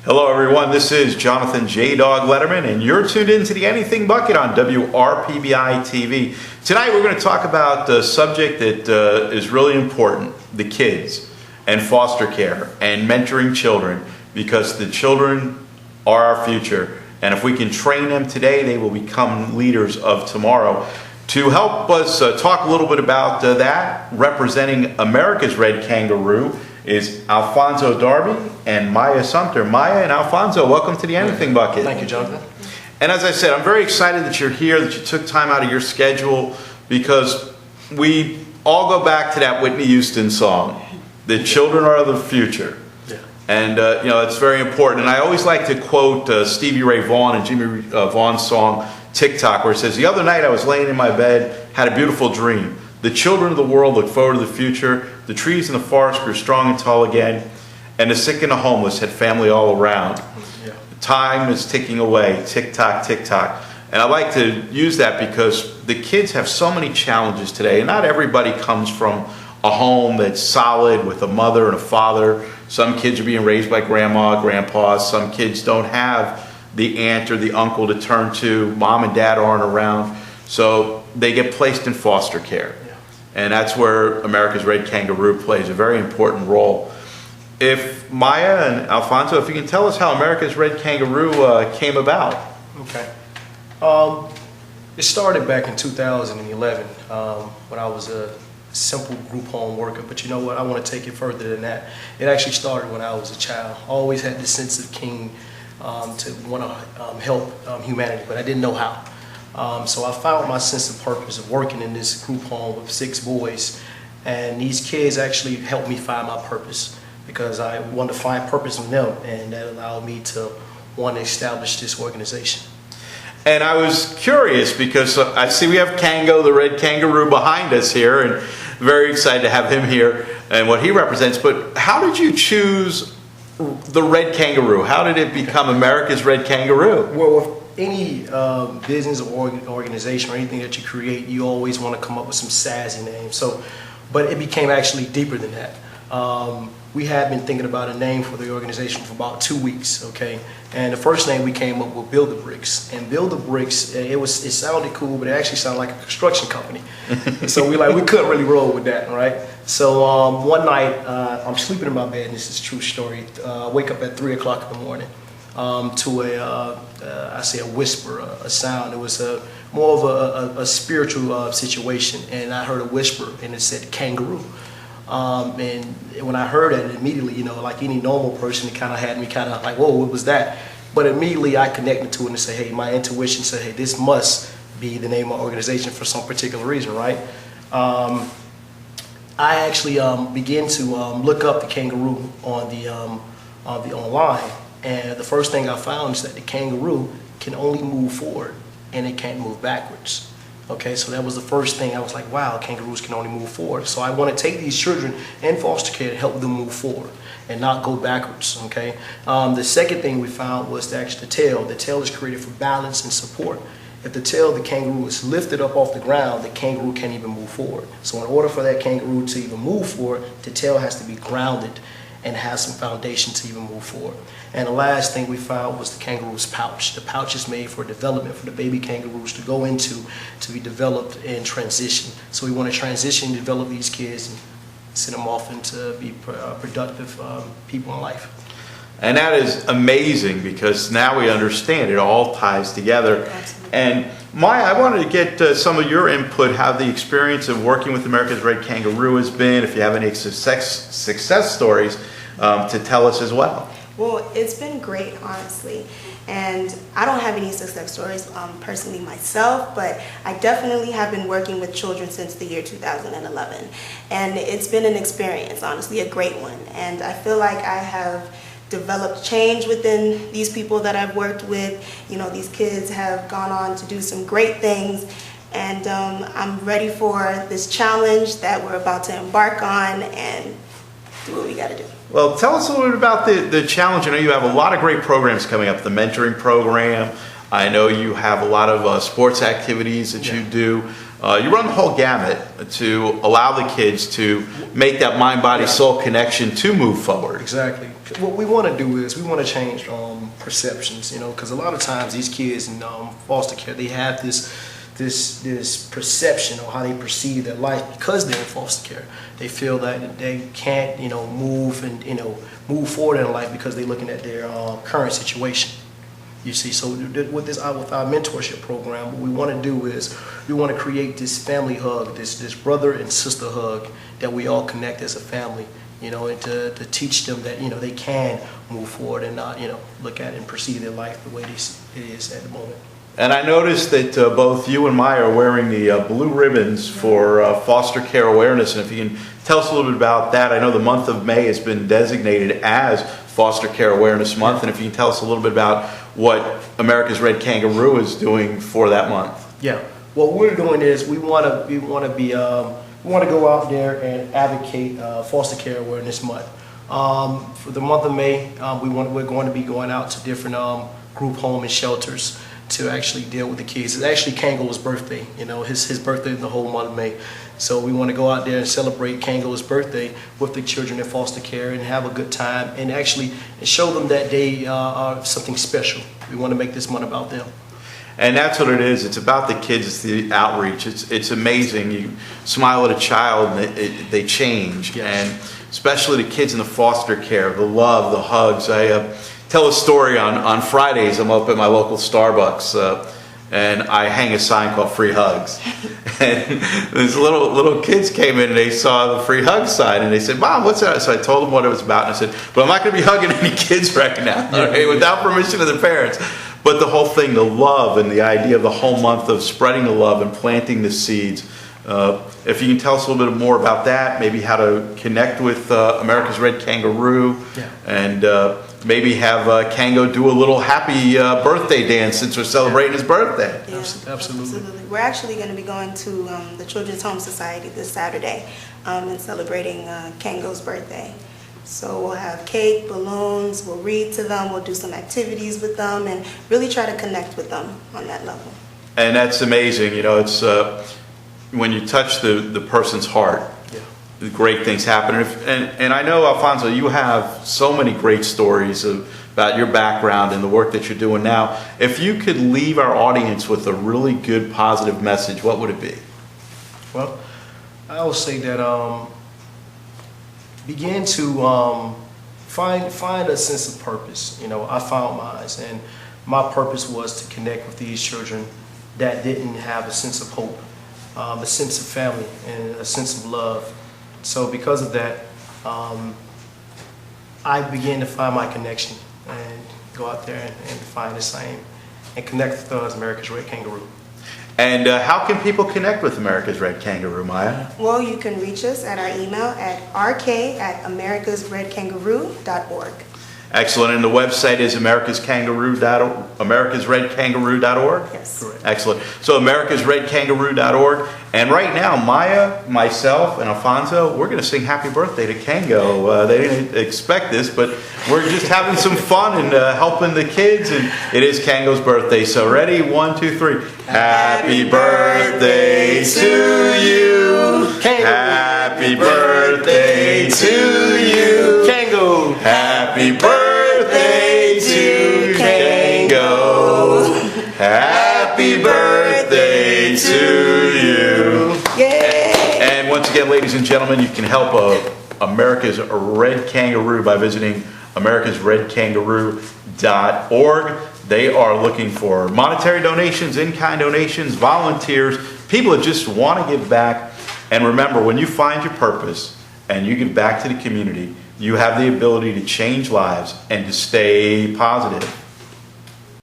Hello everyone, this is Jonathan J. Dog Letterman and you're tuned into the Anything Bucket on WRPBI TV. Tonight we're going to talk about a subject that is really important, the kids and foster care and mentoring children, because the children are our future, and if we can train them today, they will become leaders of tomorrow. To help us talk a little bit about that, representing America's Red Kangaroo, is Alfonso Darby and Maya Sumter. Maya and Alfonso, welcome to the Anything Bucket. Thank you, Jonathan. And as I said, I'm very excited that you're here, that you took time out of your schedule, because we all go back to that Whitney Houston song, "The children are the future." Yeah. And you know, it's very important. And I always like to quote Stevie Ray Vaughan and Jimmy Vaughan's song "TikTok," where it says, "The other night I was laying in my bed, had a beautiful dream. The children of the world look forward to the future. The trees in the forest grew strong and tall again, and the sick and the homeless had family all around. Yeah. Time is ticking away, tick-tock, tick-tock." And I like to use that because the kids have so many challenges today, and not everybody comes from a home that's solid with a mother and a father. Some kids are being raised by grandma, grandpa. Some kids don't have the aunt or the uncle to turn to. Mom and dad aren't around, so they get placed in foster care. And that's where America's Red Kangaroo plays a very important role. If Maya and Alfonso, if you can tell us how America's Red Kangaroo came about. Okay. It started back in 2011 when I was a simple group home worker. But you know what? I want to take it further than that. It actually started when I was a child. I always had this sense of king to want to help humanity, but I didn't know how. So I found my sense of purpose of working in this group home with 6 boys, and these kids actually helped me find my purpose, because I wanted to find purpose in them, and that allowed me to want to establish this organization. And I was curious because I see we have Kango, the Red Kangaroo, behind us here, and very excited to have him here and what he represents. But how did you choose the Red Kangaroo? How did it become America's Red Kangaroo? Well, any business or organization or anything that you create, you always want to come up with some sassy names. So, but it became actually deeper than that. We had been thinking about a name for the organization for about 2 weeks, okay? And the first name we came up with, Build the Bricks. And Build the Bricks, it sounded cool, but it actually sounded like a construction company. So we couldn't really roll with that, right? So one night, I'm sleeping in my bed, and this is a true story. I wake up at 3 o'clock in the morning. To I say a whisper, a sound. It was more of a spiritual situation, and I heard a whisper, and it said kangaroo. And when I heard it, immediately, you know, like any normal person, it kind of had me kind of like, whoa, what was that? But immediately I connected to it and said, hey, my intuition said, hey, this must be the name of the organization for some particular reason, right? I actually began to look up the kangaroo on the online. And the first thing I found is that the kangaroo can only move forward and it can't move backwards. Okay, so that was the first thing. I was like, wow, kangaroos can only move forward. So I want to take these children in foster care to help them move forward and not go backwards, okay? The second thing we found was actually the tail. The tail is created for balance and support. If the tail of the kangaroo is lifted up off the ground, the kangaroo can't even move forward. So in order for that kangaroo to even move forward, the tail has to be grounded and have some foundation to even move forward. And the last thing we found was the kangaroo's pouch. The pouch is made for development for the baby kangaroos to go into, to be developed and transition. So we want to transition, develop these kids, and send them off into be productive people in life. And that is amazing, because now we understand it all ties together. Absolutely. And Maya, I wanted to get some of your input, how the experience of working with America's Red Kangaroo has been, if you have any success stories to tell us as well. Well, it's been great, honestly. And I don't have any success stories personally myself, but I definitely have been working with children since the year 2011. And it's been an experience, honestly, a great one. And I feel like I have developed change within these people that I've worked with. You know, these kids have gone on to do some great things. And I'm ready for this challenge that we're about to embark on and do what we got to do. Well, tell us a little bit about the challenge. I know you have a lot of great programs coming up, the mentoring program. I know you have a lot of sports activities that you do. You run the whole gamut to allow the kids to make that mind, body, soul connection to move forward. Exactly. What we want to do is we want to change perceptions, you know, because a lot of times these kids in foster care, they have this perception of how they perceive their life because they're in foster care. They feel that they can't, you know, move and, you know, move forward in life because they're looking at their current situation. You see, so with our mentorship program, what we want to do is we want to create this family hug, this brother and sister hug that we all connect as a family, you know, and to teach them that, you know, they can move forward and not, you know, look at and perceive their life the way it is at the moment. And I noticed that both you and Maya are wearing the blue ribbons for foster care awareness. And if you can tell us a little bit about that. I know the month of May has been designated as Foster Care Awareness Month. And if you can tell us a little bit about what America's Red Kangaroo is doing for that month. Yeah. What we're doing is we want to go out there and advocate Foster Care Awareness Month. For the month of May, we're going to be going out to different group home and shelters to actually deal with the kids. It's actually Kango's birthday, you know, his birthday is the whole month of May. So we want to go out there and celebrate Kango's birthday with the children in foster care and have a good time and actually show them that they are something special. We want to make this month about them. And that's what it is. It's about the kids. It's the outreach. It's amazing. You smile at a child and they change. Yes. And especially the kids in the foster care, the love, the hugs. I tell a story on Fridays. I'm up at my local Starbucks and I hang a sign called Free Hugs. And these little kids came in and they saw the free hug sign and they said, "Mom, what's that?" So I told them what it was about and I said, "But I'm not going to be hugging any kids right now, okay, without permission of the parents." But the whole thing, the love and the idea of the whole month of spreading the love and planting the seeds. If you can tell us a little bit more about that, maybe how to connect with America's Red Kangaroo, and maybe have Kango do a little happy birthday dance since we're celebrating his birthday. Yeah, absolutely. We're actually going to be going to the Children's Home Society this Saturday and celebrating Kango's birthday. So we'll have cake, balloons, we'll read to them, we'll do some activities with them and really try to connect with them on that level. And that's amazing, you know, it's when you touch the person's heart, great things happen. And I know, Alfonso, you have so many great stories about your background and the work that you're doing now. If you could leave our audience with a really good, positive message, what would it be? Well, I will say that begin to find a sense of purpose. You know, I found mine, and my purpose was to connect with these children that didn't have a sense of hope, a sense of family, and a sense of love. So because of that, I began to find my connection and go out there and find the same and connect with us, America's Red Kangaroo. And how can people connect with America's Red Kangaroo, Maya? Well, you can reach us at our email at rk@americasredkangaroo.org. Excellent. And the website is americasredkangaroo.org? Yes. Correct. Excellent. So americasredkangaroo.org. And right now, Maya, myself, and Alfonso, we're going to sing happy birthday to Kango. They didn't expect this, but we're just having some fun and helping the kids. And it is Kango's birthday. So ready? 1, 2, 3. Happy birthday to you. Kango. Happy birthday to you. Kango. Happy birthday to Kango. Happy birthday to you. Yay! And once again, ladies and gentlemen, you can help America's Red Kangaroo by visiting americasredkangaroo.org. They are looking for monetary donations, in-kind donations, volunteers, people that just want to give back. And remember, when you find your purpose and you give back to the community, you have the ability to change lives and to stay positive.